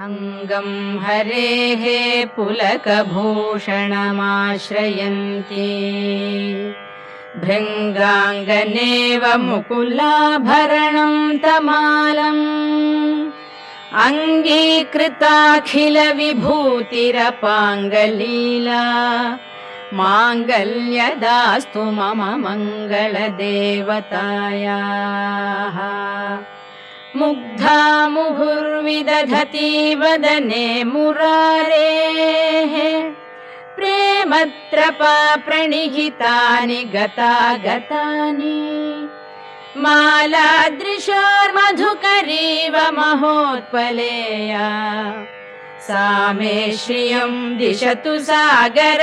अंगं हरेः पुलकभूषणमाश्रयन्ति भृङ्गाङ्गनेव मुकुलाभरणं तमालम् अङ्गीकृताखिलविभूतिरपाङ्गलीला माङ्गल्यदास्तु मम मङ्गलदेवतायाः मुग्धा मुहुर्विदधति वदने मुरारेः प्रेमत्रपा प्रणिहितानि गतागतानि मालादृशोर्मधुकरीव महोत्पलेया सा मे श्रियं दिशतु सागरसम्भवायाः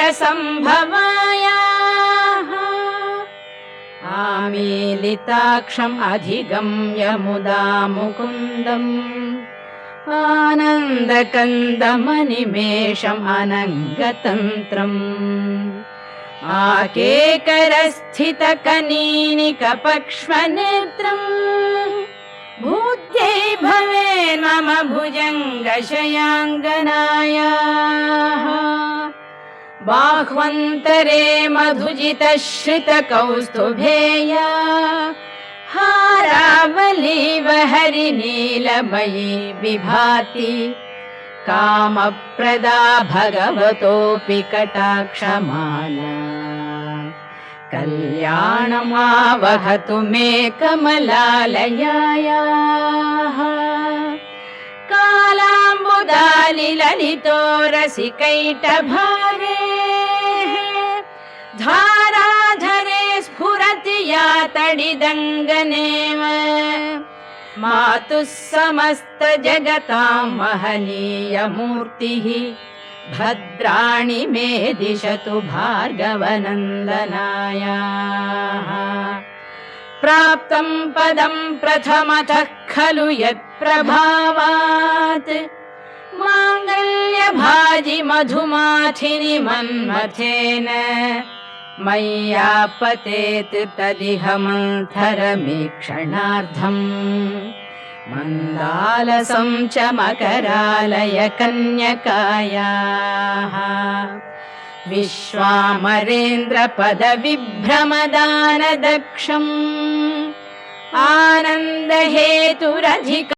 आमीलिताक्षम् अधिगम्य मुदा मुकुन्दम् आनन्दकन्दमनिमेषम् अनङ्गतन्त्रम् आकेकरस्थितकनीनिकपक्ष्मनेत्रम् भूत्यै भवेन्मम भुजङ्गशयाङ्गनायाः बाह्वन्तरे मधुजितश्रितकौस्तुभेया हारावलीव हरिनीलमयी विभाति कामप्रदा भगवतोऽपि कटाक्षमाला कल्याणमावहतु मे कमलालयायाः कालाम्बुदालिललितो रसिकैटभारे धाराधरे स्फुरति या तडिदङ्गनेव मातुः समस्तजगतां महनीयमूर्तिः भद्राणि मे दिशतु भार्गवनन्दनायाः प्राप्तं पदं प्रथमतः खलु यत्प्रभावात् माङ्गल्यभाजि मधुमाथिनि मन्मथेन मय्यापतेत् तदिह मन्थरमीक्षणार्थम् मन्दालसं च मकरालय कन्यकायाः विश्वामरेन्द्रपदविभ्रमदानदक्षम् आनन्दहेतुरधिक